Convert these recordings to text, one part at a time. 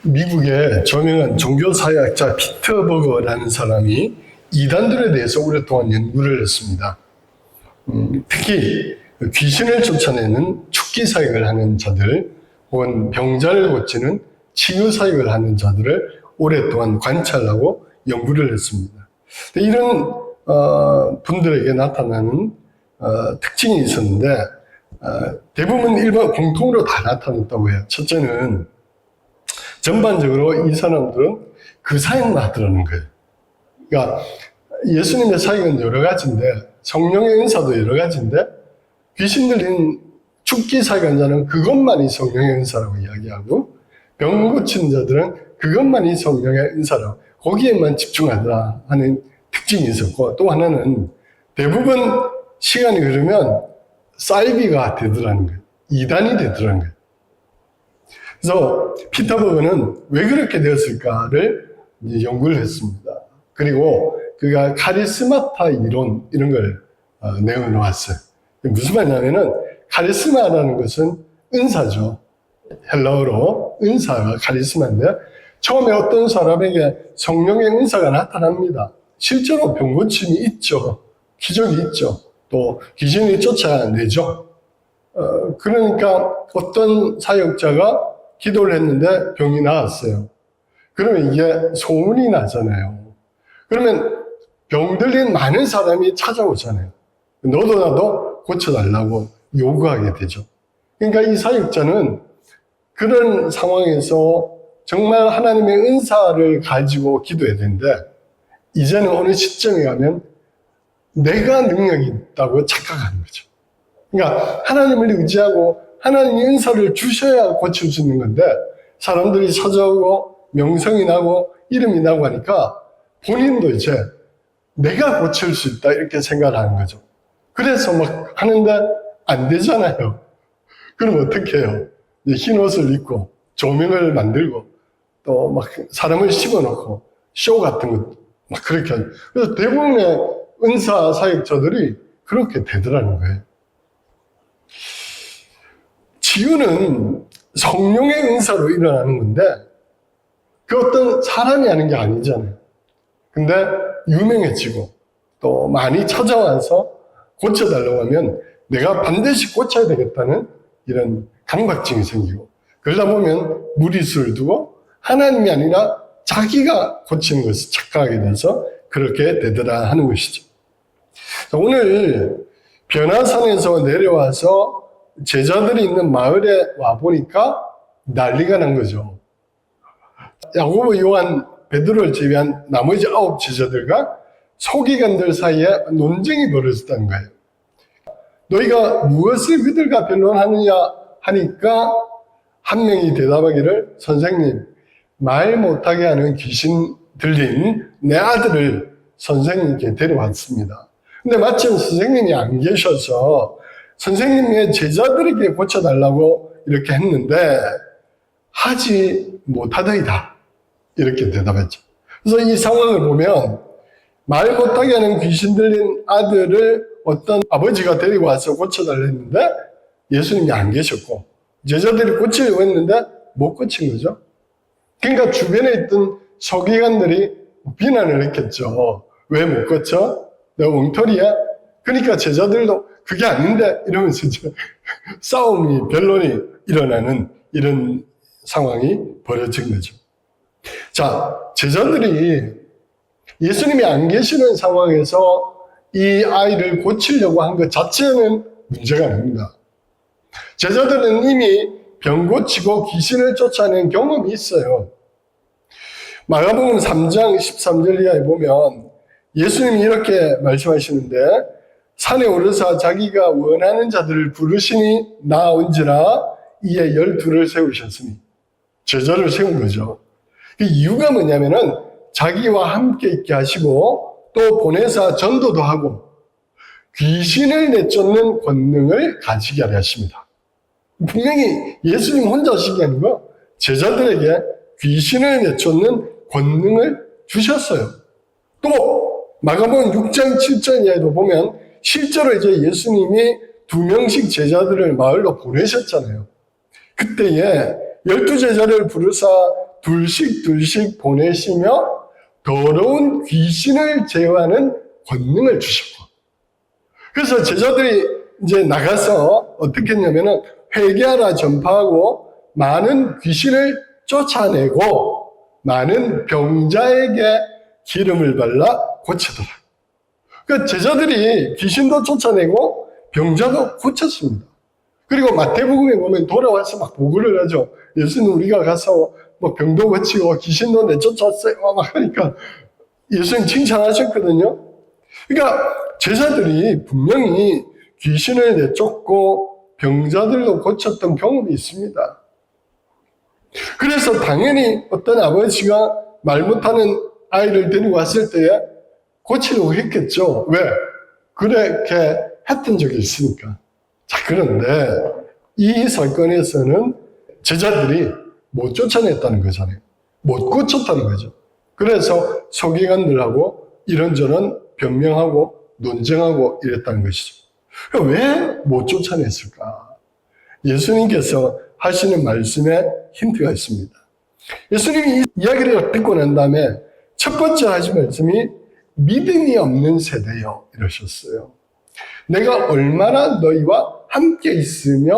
미국의 저명한 종교사회학자 피터 버거라는 사람이 이단들에 대해서 오랫동안 연구를 했습니다. 특히 귀신을 쫓아내는 축기 사역을 하는 자들 혹은 병자를 고치는 치유 사역을 하는 자들을 오랫동안 관찰하고 연구를 했습니다. 이런 분들에게 나타나는 특징이 있었는데 대부분 일반 공통으로 다 나타났다고 해요. 첫째는 전반적으로 이 사람들은 그 사역만 하더라는 거예요. 그러니까 예수님의 사역은 여러 가지인데 성령의 은사도 여러 가지인데 귀신 들린 축기 사역한 자는 그것만이 성령의 은사라고 이야기하고 병 고치는 자들은 그것만이 성령의 은사라고 거기에만 집중하더라 하는 특징이 있었고, 또 하나는 대부분 시간이 흐르면 사이비가 되더라는 거예요. 이단이 되더라는 거예요. 그래서 피터 버거는 왜 그렇게 되었을까를 연구를 했습니다. 그리고 그가 카리스마타 이론 이런 걸 내어놓았어요. 무슨 말이냐면은 카리스마라는 것은 은사죠. 헬라어로 은사가 카리스마인데 처음에 어떤 사람에게 성령의 은사가 나타납니다. 실제로 병고침이 있죠. 기적이 있죠. 또 귀신이 쫓아내죠. 그러니까 어떤 사역자가 기도를 했는데 병이 나았어요. 그러면 이게 소문이 나잖아요. 그러면 병 들린 많은 사람이 찾아오잖아요. 너도 나도 고쳐달라고 요구하게 되죠. 그러니까 이 사역자는 그런 상황에서 정말 하나님의 은사를 가지고 기도해야 되는데 이제는 어느 시점에 가면 내가 능력이 있다고 착각하는 거죠. 그러니까 하나님을 의지하고 하나님이 은사를 주셔야 고칠 수 있는 건데 사람들이 찾아오고 명성이 나고 이름이 나고 하니까 본인도 이제 내가 고칠 수 있다 이렇게 생각을 하는 거죠. 그래서 막 하는데 안 되잖아요. 그럼 어떻게 해요? 흰 옷을 입고 조명을 만들고 또 막 사람을 씹어놓고 쇼 같은 거 막 그렇게 하죠. 그래서 대부분의 은사 사역자들이 그렇게 되더라는 거예요. 치유는 성령의 은사로 일어나는 건데 그 어떤 사람이 하는 게 아니잖아요. 근데 유명해지고 또 많이 찾아와서 고쳐달라고 하면 내가 반드시 고쳐야 되겠다는 이런 강박증이 생기고 그러다 보면 무리수를 두고 하나님이 아니라 자기가 고치는 것을 착각하게 돼서 그렇게 되더라 하는 것이죠. 오늘 변화산에서 내려와서 제자들이 있는 마을에 와보니까 난리가 난 거죠. 야고보, 요한, 베드로를 제외한 나머지 9 제자들과 서기관들 사이에 논쟁이 벌어졌다는 거예요. 너희가 무엇을 그들과 변론하느냐 하니까 한 명이 대답하기를 선생님, 말 못하게 하는 귀신 들린 내 아들을 선생님께 데려왔습니다. 근데 마침 선생님이 안 계셔서 선생님의 제자들에게 고쳐달라고 이렇게 했는데 하지 못하더이다 이렇게 대답했죠. 그래서 이 상황을 보면 말 못하게 하는 귀신 들린 아들을 어떤 아버지가 데리고 와서 고쳐달라 했는데 예수님이 안 계셨고 제자들이 고치려고 했는데 못 고친 거죠. 그러니까 주변에 있던 서기관들이 비난을 했겠죠. 왜 못 고쳐? 내가 엉터리야? 그러니까 제자들도 그게 아닌데 이러면서 싸움이 변론이 일어나는 이런 상황이 벌어진 거죠. 자, 제자들이 예수님이 안 계시는 상황에서 이 아이를 고치려고 한 것 자체는 문제가 아닙니다. 제자들은 이미 병 고치고 귀신을 쫓아낸 경험이 있어요. 마가복음 3장 13절 이하에 보면 예수님이 이렇게 말씀하시는데 산에 오르사 자기가 원하는 자들을 부르시니 나온지라 이에 12를 세우셨으니 제자를 세운 거죠. 그 이유가 뭐냐면은 자기와 함께 있게 하시고 또 보내사 전도도 하고 귀신을 내쫓는 권능을 가지게 하려 하십니다. 분명히 예수님 혼자 하신 게 아니고 제자들에게 귀신을 내쫓는 권능을 주셨어요. 또 마가복음 6장 7절 이하에도 보면 실제로 이제 예수님이 2명씩 제자들을 마을로 보내셨잖아요. 그때에 12 제자를 부르사 둘씩 보내시며 더러운 귀신을 제어하는 권능을 주셨고, 그래서 제자들이 이제 나가서 어떻게 했냐면은 회개하라 전파하고 많은 귀신을 쫓아내고 많은 병자에게 기름을 발라 고치더라. 그 제자들이 귀신도 쫓아내고 병자도 고쳤습니다. 그리고 마태복음에 보면 돌아와서 막 보고를 하죠. 예수님, 우리가 가서 뭐 병도 고치고 귀신도 내쫓았어요 막 하니까 예수님 칭찬하셨거든요. 그러니까 제자들이 분명히 귀신을 내쫓고 병자들도 고쳤던 경험이 있습니다. 그래서 당연히 어떤 아버지가 말 못하는 아이를 데리고 왔을 때에 고치려고 했겠죠. 왜? 그렇게 했던 적이 있으니까. 자, 그런데 이 사건에서는 제자들이 못 쫓아냈다는 거잖아요. 못 고쳤다는 거죠. 그래서 서기관들하고 이런저런 변명하고 논쟁하고 이랬다는 것이죠. 왜 못 쫓아냈을까? 예수님께서 하시는 말씀에 힌트가 있습니다. 예수님이 이 이야기를 듣고 난 다음에 첫 번째 하신 말씀이 믿음이 없는 세대요 이러셨어요. 내가 얼마나 너희와 함께 있으며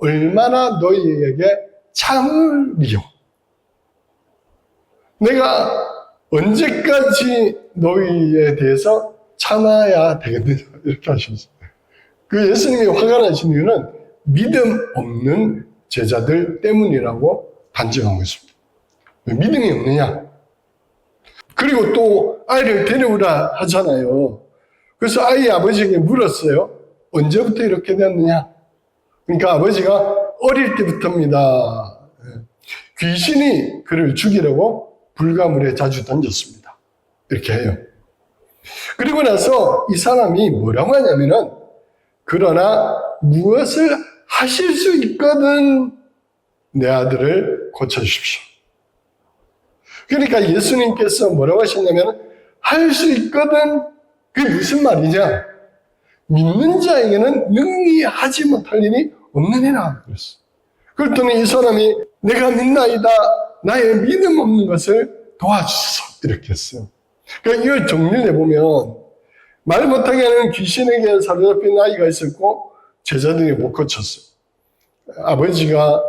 얼마나 너희에게 참으리요. 내가 언제까지 너희에 대해서 참아야 되겠느냐 이렇게 하셨어요. 그 예수님이 화가 나신 이유는 믿음 없는 제자들 때문이라고 단정한 것입니다. 왜 믿음이 없느냐? 그리고 또 아이를 데려오라 하잖아요. 그래서 아이 아버지에게 물었어요. 언제부터 이렇게 됐느냐? 그러니까 아버지가 어릴 때부터입니다. 귀신이 그를 죽이려고 불가물에 자주 던졌습니다. 이렇게 해요. 그리고 나서 이 사람이 뭐라고 하냐면은 그러나 무엇을 하실 수 있거든 내 아들을 고쳐주십시오. 그러니까 예수님께서 뭐라고 하셨냐면 할 수 있거든. 그게 무슨 말이냐? 믿는 자에게는 능히 하지 못할 일이 없느니라 그랬어. 그랬더니 이 사람이 내가 믿나이다. 나의 믿음 없는 것을 도와주소서 이렇게 했어요. 그러니까 이걸 정리를 해보면 말 못하게 하는 귀신에게 사로잡힌 아이가 있었고 제자들이 못 고쳤어요. 아버지가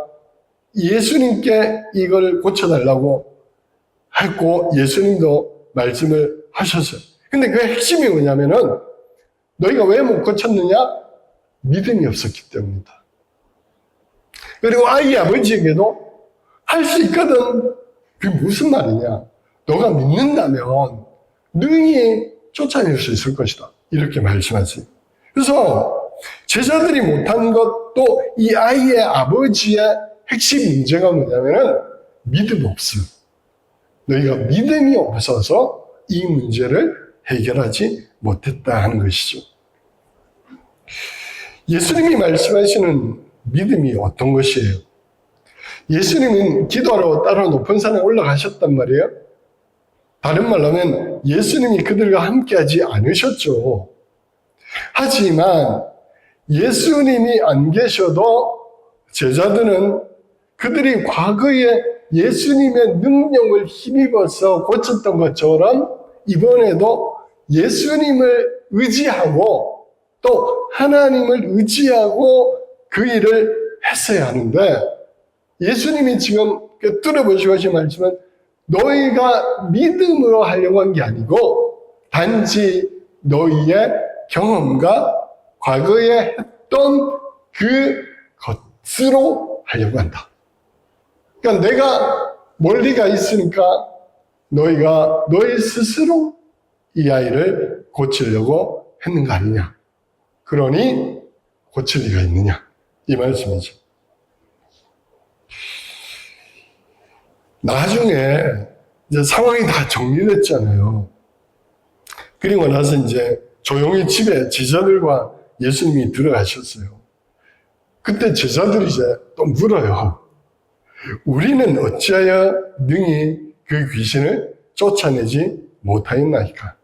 예수님께 이걸 고쳐달라고 했고 예수님도 말씀을 하셨어요. 근데 그 핵심이 뭐냐면은 너희가 왜 못 고쳤느냐? 믿음이 없었기 때문이다. 그리고 아이 아버지에게도 할 수 있거든. 그게 무슨 말이냐? 너가 믿는다면 능히 쫓아낼 수 있을 것이다. 이렇게 말씀하세요. 그래서 제자들이 못한 것도 이 아이의 아버지의 핵심 문제가 뭐냐면은 믿음이 없음. 너희가 믿음이 없어서 이 문제를 해결하지 못했다 하는 것이죠. 예수님이 말씀하시는 믿음이 어떤 것이에요? 예수님은 기도하러 따로 높은 산에 올라가셨단 말이에요. 다른 말로 하면 예수님이 그들과 함께하지 않으셨죠. 하지만 예수님이 안 계셔도 제자들은 그들이 과거에 예수님의 능력을 힘입어서 고쳤던 것처럼 이번에도 예수님을 의지하고 또 하나님을 의지하고 그 일을 했어야 하는데 예수님이 지금 뚫어보시고 하신 말씀은 너희가 믿음으로 하려고 한 게 아니고 단지 너희의 경험과 과거에 했던 그 것으로 하려고 한다. 그러니까 내가 멀리 가 있으니까 너희가 너희 스스로 이 아이를 고치려고 했는 거 아니냐. 그러니 고칠 리가 있느냐. 이 말씀이죠. 나중에 이제 상황이 다 정리됐잖아요. 그리고 나서 이제 조용히 집에 제자들과 예수님이 들어가셨어요. 그때 제자들이 이제 또 물어요. 우리는 어찌하여 능히 그 귀신을 쫓아내지 못하였나이까?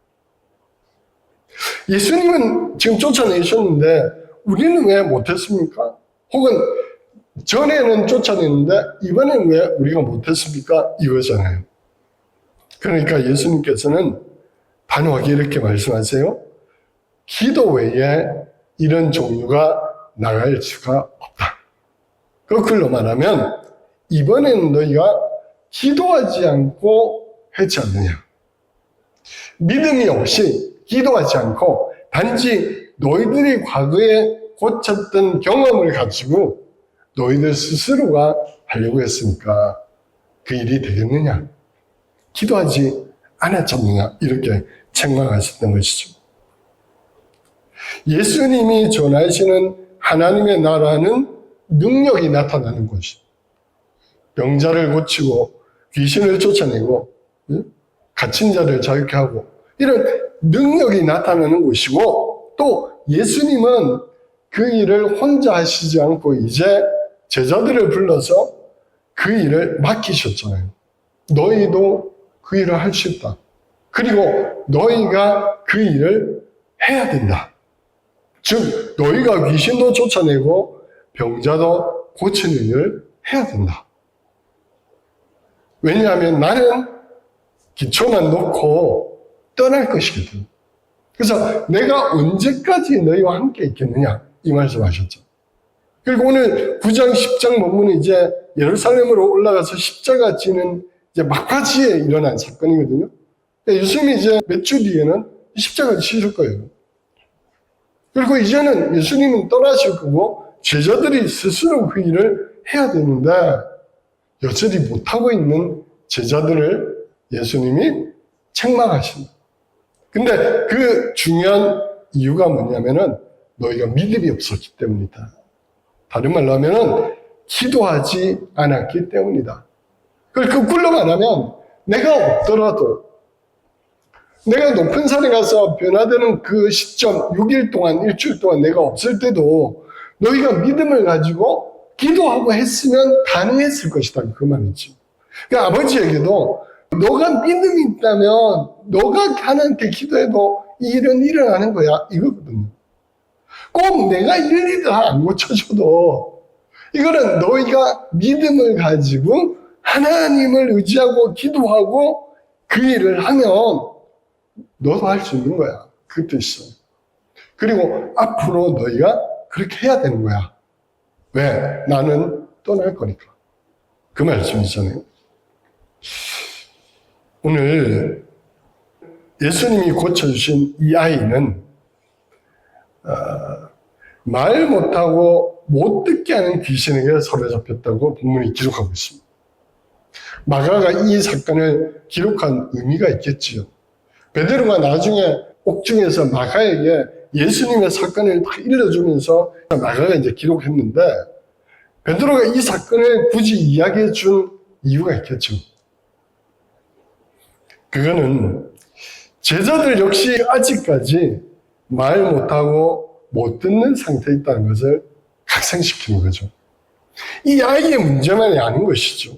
예수님은 지금 쫓아내셨는데 우리는 왜 못했습니까? 혹은 전에는 쫓아냈는데 이번엔 왜 우리가 못했습니까? 이거잖아요. 그러니까 예수님께서는 단호하게 이렇게 말씀하세요. 기도 외에 이런 종류가 나갈 수가 없다. 거꾸로 말하면 이번에는 너희가 기도하지 않고 했지 않느냐. 믿음이 없이 기도하지 않고 단지 너희들이 과거에 고쳤던 경험을 가지고 너희들 스스로가 하려고 했으니까 그 일이 되겠느냐? 기도하지 않았잖느냐? 이렇게 책망하셨던 것이죠. 예수님이 전하시는 하나님의 나라는 능력이 나타나는 곳이 병자를 고치고 귀신을 쫓아내고 갇힌 자를 자유케 하고 이런 능력이 나타나는 곳이고 또 예수님은 그 일을 혼자 하시지 않고 이제 제자들을 불러서 그 일을 맡기셨잖아요. 너희도 그 일을 할 수 있다. 그리고 너희가 그 일을 해야 된다. 즉 너희가 귀신도 쫓아내고 병자도 고치는 일을 해야 된다. 왜냐하면 나는 기초만 놓고 떠날 것이거든. 그래서 내가 언제까지 너희와 함께 있겠느냐 이 말씀하셨죠. 그리고 오늘 9장 10장 본문은 이제 예루살렘으로 올라가서 십자가 지는 이제 막바지에 일어난 사건이거든요. 예수님이 이제 몇 주 뒤에는 십자가를 지실 거예요. 그리고 이제는 예수님은 떠나실 거고 제자들이 스스로 그 일을 해야 되는데 여전히 못하고 있는 제자들을 예수님이 책망하십니다. 근데 그 중요한 이유가 뭐냐면은 너희가 믿음이 없었기 때문이다. 다른 말로 하면은 기도하지 않았기 때문이다. 그걸 거꾸로 말하면 내가 없더라도 내가 높은 산에 가서 변화되는 그 시점 6일 동안 일주일 동안 내가 없을 때도 너희가 믿음을 가지고 기도하고 했으면 가능했을 것이다. 그 말이지. 그러니까 아버지에게도 너가 믿음이 있다면 너가 하나님께 기도해도 이 일은 일어나는 거야. 이거거든요. 꼭 내가 일일이 다 안 고쳐줘도 이거는 너희가 믿음을 가지고 하나님을 의지하고 기도하고 그 일을 하면 너도 할 수 있는 거야. 그 뜻이에요. 그리고 앞으로 너희가 그렇게 해야 되는 거야. 왜? 나는 떠날 거니까. 그 말씀이잖아요. 오늘 예수님이 고쳐주신 이 아이는 말 못하고 못 듣게 하는 귀신에게 사로잡혔다고 본문이 기록하고 있습니다. 마가가 이 사건을 기록한 의미가 있겠지요. 베드로가 나중에 옥중에서 마가에게 예수님의 사건을 다 일러주면서 마가가 이제 기록했는데 베드로가 이 사건을 굳이 이야기해 준 이유가 있겠죠. 그거는 제자들 역시 아직까지 말 못하고 못 듣는 상태에 있다는 것을 각성시키는 거죠. 이 아이의 문제만이 아닌 것이죠.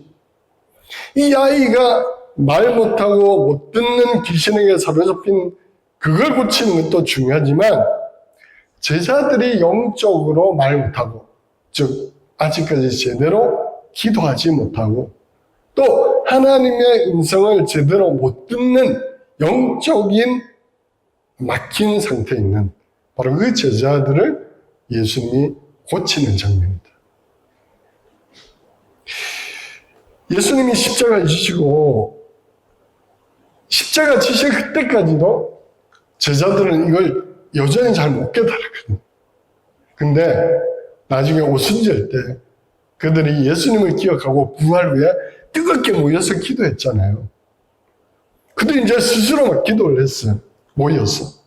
이 아이가 말 못하고 못 듣는 귀신에게 사로잡힌 그걸 고치는 것도 중요하지만 제자들이 영적으로 말 못하고 즉 아직까지 제대로 기도하지 못하고 또 하나님의 음성을 제대로 못 듣는 영적인 막힌 상태에 있는 바로 그 제자들을 예수님이 고치는 장면입니다. 예수님이 십자가 지시고 십자가 지실 그때까지도 제자들은 이걸 여전히 잘 못 깨달았거든요. 근데 나중에 오순절 때 그들이 예수님을 기억하고 부활 후에 뜨겁게 모여서 기도했잖아요. 그들이 이제 스스로 막 기도를 했어요. 모여서.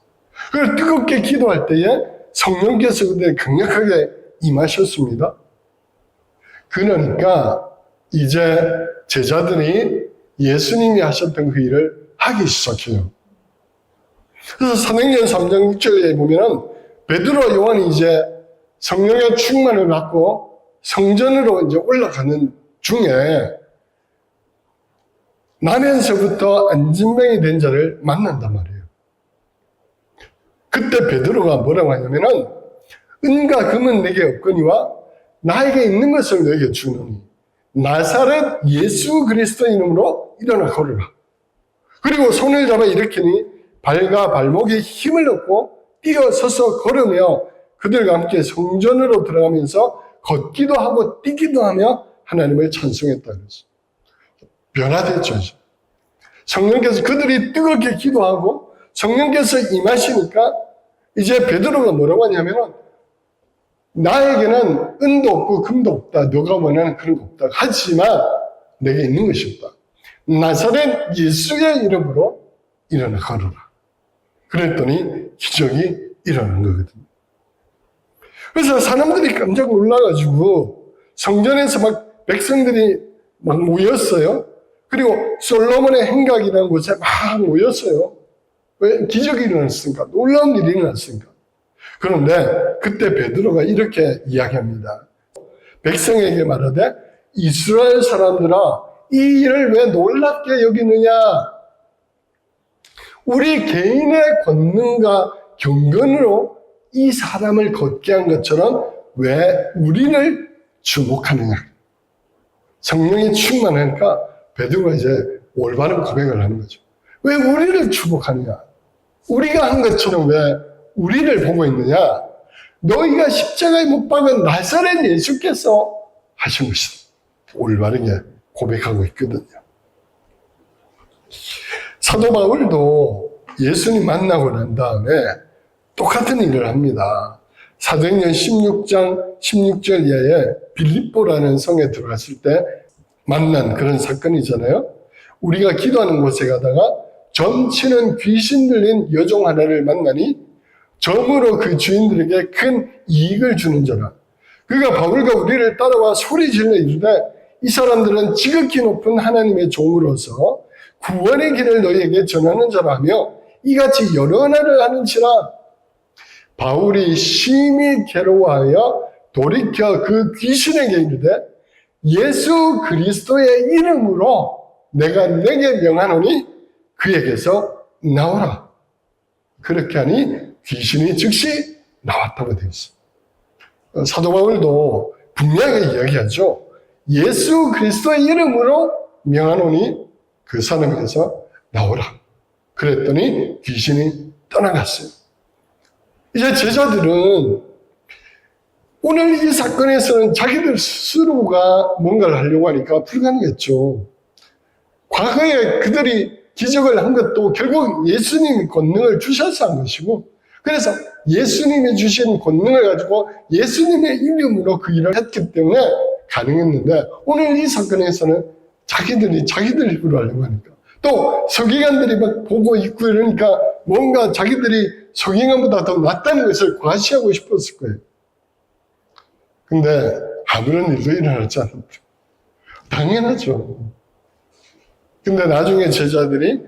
그래서 뜨겁게 기도할 때에 성령께서 그들이 강력하게 임하셨습니다. 그러니까 이제 제자들이 예수님이 하셨던 그 일을 하기 시작해요. 그래서 사도행전 3장 6절에 보면은 베드로와 요한이 이제 성령의 충만을 받고 성전으로 이제 올라가는 중에 나면서부터 안진병이 된 자를 만난단 말이에요. 그때 베드로가 뭐라고 하냐면은 은과 금은 내게 없거니와 나에게 있는 것을 너에게 주노니 나사렛 예수 그리스도 이름으로 일어나 걸으라. 그리고 손을 잡아 일으키니 발과 발목에 힘을 얻고 뛰어서서 걸으며 그들과 함께 성전으로 들어가면서 걷기도 하고 뛰기도 하며 하나님을 찬송했다 그랬어요. 변화됐죠. 성령께서 그들이 뜨겁게 기도하고 성령께서 임하시니까 이제 베드로가 뭐라고 하냐면은 나에게는 은도 없고 금도 없다. 너가 원하는 그런 거 없다. 하지만 내게 있는 것이 없다. 나사렛 예수의 이름으로 일어나 걸어라. 그랬더니 기적이 일어난 거거든요. 그래서 사람들이 깜짝 놀라가지고 성전에서 막 백성들이 막 모였어요. 그리고 솔로몬의 행각이라는 곳에 막 모였어요. 왜? 기적이 일어났으니까. 놀라운 일이 일어났으니까. 그런데 그때 베드로가 이렇게 이야기합니다. 백성에게 말하되 이스라엘 사람들아 이 일을 왜 놀랍게 여기느냐. 우리 개인의 권능과 경건으로 이 사람을 걷게 한 것처럼 왜 우리를 주목하느냐. 성령이 충만하니까 베드로가 이제 올바른 고백을 하는 거죠. 왜 우리를 주목하느냐. 우리가 한 것처럼 왜 우리를 보고 있느냐. 너희가 십자가에 못 박은 나사렛 예수께서 하신 것이다. 올바르게 고백하고 있거든요. 사도 바울도 예수님 만나고 난 다음에 똑같은 일을 합니다. 사도행전 16장 16절 이하에 빌립보라는 성에 들어갔을 때 만난 그런 사건이잖아요. 우리가 기도하는 곳에 가다가 점치는 귀신 들린 여종 하나를 만나니 점으로 그 주인들에게 큰 이익을 주는 자라. 그가 바울과 우리를 따라와 소리질러 이르되 이 사람들은 지극히 높은 하나님의 종으로서 구원의 길을 너희에게 전하는 자라 하며 이같이 여러 날을 하는지라. 바울이 심히 괴로워하여 돌이켜 그 귀신에게 이르되 예수 그리스도의 이름으로 내가 내게 명하노니 그에게서 나오라. 그렇게 하니 귀신이 즉시 나왔다고 되어 있어요. 사도 바울도 분명하게 이야기하죠. 예수 그리스도의 이름으로 명하노니 그 사람에게서 나오라. 그랬더니 귀신이 떠나갔어요. 이제 제자들은 오늘 이 사건에서는 자기들 스스로가 뭔가를 하려고 하니까 불가능했죠. 과거에 그들이 기적을 한 것도 결국 예수님이 권능을 주셔서 한 것이고, 그래서 예수님이 주신 권능을 가지고 예수님의 이름으로 그 일을 했기 때문에 가능했는데, 오늘 이 사건에서는 자기들 힘으로 하려고 하니까, 또 서기관들이 막 보고 있고 이러니까 뭔가 자기들이 서기관보다 더 낫다는 것을 과시하고 싶었을 거예요. 근데 아무런 일도 일어나지 않았죠. 당연하죠. 근데 나중에 제자들이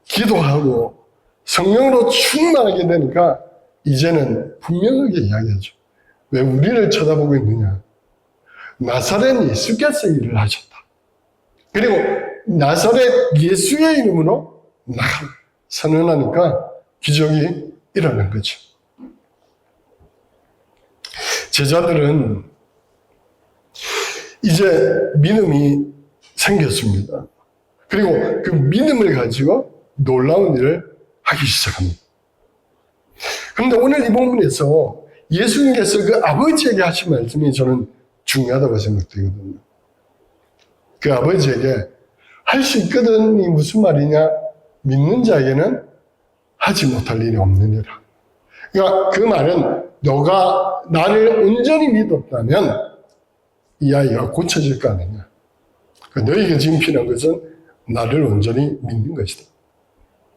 기도하고 성령으로 충만하게 되니까 이제는 분명하게 이야기하죠. 왜 우리를 쳐다보고 있느냐. 나사렛 예수께서 일을 하셨다. 그리고 나사렛 예수의 이름으로 나가 선언하니까 기적이 일어난 거죠. 제자들은 이제 믿음이 생겼습니다. 그리고 그 믿음을 가지고 놀라운 일을 하기 시작합니다. 그런데 오늘 이 본문에서 예수님께서 그 아버지에게 하신 말씀이 저는 중요하다고 생각되거든요. 그 아버지에게 할 수 있거든 이 무슨 말이냐. 믿는 자에게는 하지 못할 일이 없느니라. 그러니까 그 말은 너가 나를 온전히 믿었다면 이 아이가 고쳐질 거 아니냐. 그러니까 너에게 지금 필요한 것은 나를 온전히 믿는 것이다.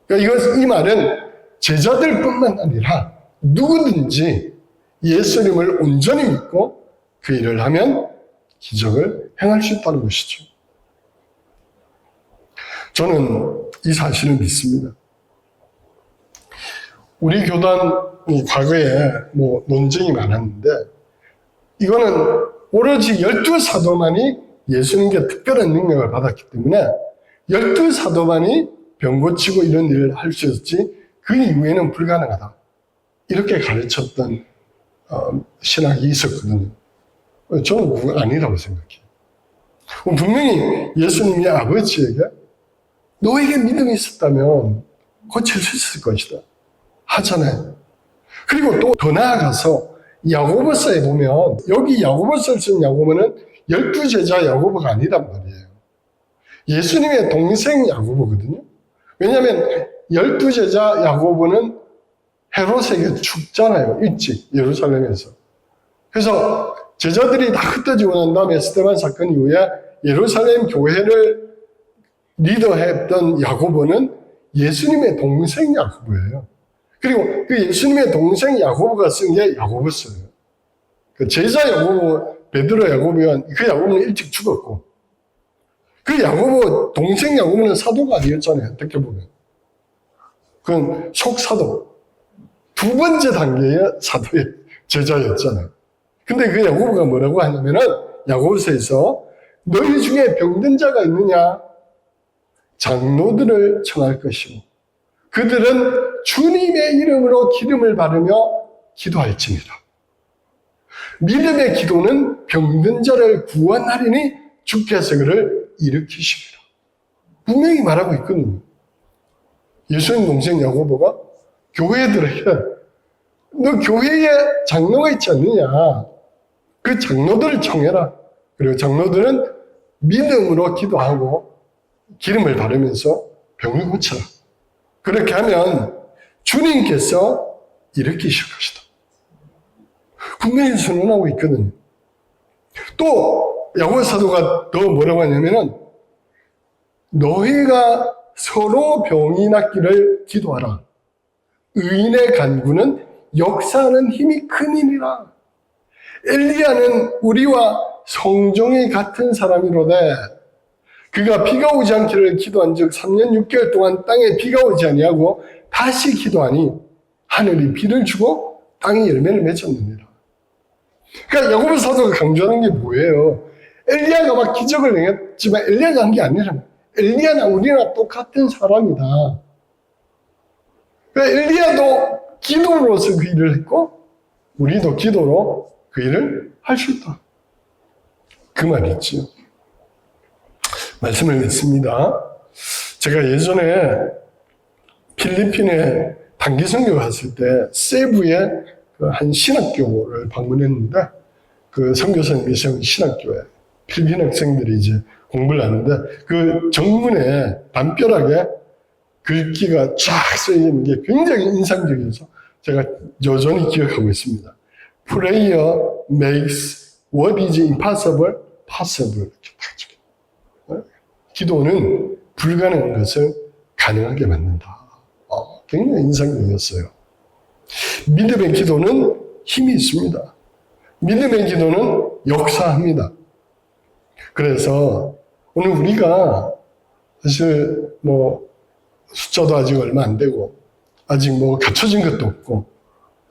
그러니까 이 말은 제자들뿐만 아니라 누구든지 예수님을 온전히 믿고 그 일을 하면 기적을 행할 수 있다는 것이죠. 저는 이 사실을 믿습니다. 우리 교단이 과거에 논쟁이 많았는데 이거는 오로지 12사도만이 예수님께 특별한 능력을 받았기 때문에 12사도만이 병 고치고 이런 일을 할 수 있었지 그 이후에는 불가능하다. 이렇게 가르쳤던 신학이 있었거든요. 저는 그거 아니라고 생각해요. 분명히 예수님이 아버지에게 너에게 믿음이 있었다면 고칠 수 있을 것이다 하잖아요. 그리고 또 더 나아가서 야고보서에 보면, 여기 야고보서를 쓴 야고보는 12제자 야고보가 아니란 말이에요. 예수님의 동생 야고보거든요. 왜냐하면 12제자 야고보는 헤롯에게 죽잖아요. 일찍 예루살렘에서. 그래서 제자들이 다 흩어지고 난 다음에 스데반 사건 이후에 예루살렘 교회를 리더했던 야고보는 예수님의 동생 야고보예요. 그리고 그 예수님의 동생 야고보가 쓴 게 야고보서예요. 그 제자 야고보, 베드로 야고보는 그 야고보는 일찍 죽었고, 그 야고보, 동생 야고보는 사도가 아니었잖아요. 어떻게 보면. 그건 속사도. 두 번째 단계의 사도의 제자였잖아요. 근데 그 야고보가 뭐라고 하냐면은, 야고보서에서 너희 중에 병든 자가 있느냐? 장로들을 청할 것이고, 그들은 주님의 이름으로 기름을 바르며 기도할지니라. 믿음의 기도는 병든 자를 구원하리니 주께서 그를 일으키시리라. 분명히 말하고 있거든요. 예수님 동생 야고보가 교회들에게 너 교회에 장로가 있지 않느냐? 그 장로들을 청해라. 그리고 장로들은 믿음으로 기도하고 기름을 바르면서 병을 고쳐라. 그렇게 하면 주님께서 일으키실 것이다. 분명히 선언하고 있거든요. 또 야고보 사도가 더 뭐라고 하냐면은 너희가 서로 병이 낫기를 기도하라. 의인의 간구는 역사하는 힘이 크니라. 엘리야는 우리와 성종이 같은 사람이로되 그가 비가 오지 않기를 기도한 즉 3년 6개월 동안 땅에 비가 오지 아니하고 다시 기도하니 하늘이 비를 주고 땅이 열매를 맺었느니라. 그러니까 야고보 사도가 강조하는 게 뭐예요? 엘리야가 막 기적을 행했지만 엘리야가 한 게 아니라 엘리야나 우리나 똑같은 사람이다. 그러니까 엘리야도 기도로서 그 일을 했고 우리도 기도로 그 일을 할 수 있다. 그 말이지요. 말씀을 냈습니다. 제가 예전에 필리핀에 단기 선교 갔을 때 세부의 한 신학교를 방문했는데 그 선교사님이 세운 신학교에 필리핀 학생들이 이제 공부를 하는데 그 정문에 담벼락에 글귀가 쫙 써있는 게 굉장히 인상적이어서 제가 여전히 기억하고 있습니다. Prayer makes what is impossible possible. 이렇게 딱 적혀요. 기도는 불가능한 것을 가능하게 만든다. 굉장히 인상적이었어요. 믿음의 기도는 힘이 있습니다. 믿음의 기도는 역사합니다. 그래서 오늘 우리가 사실 숫자도 아직 얼마 안 되고 아직 갖춰진 것도 없고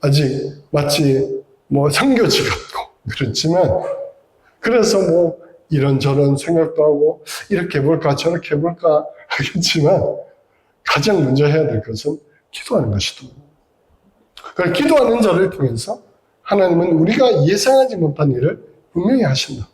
아직 마치 선교지 같고 그렇지만 그래서 이런저런 생각도 하고 이렇게 해볼까 저렇게 해볼까 하겠지만 가장 먼저 해야 될 것은 기도하는 것이다. 그러니까 기도하는 자를 통해서 하나님은 우리가 예상하지 못한 일을 분명히 하신다.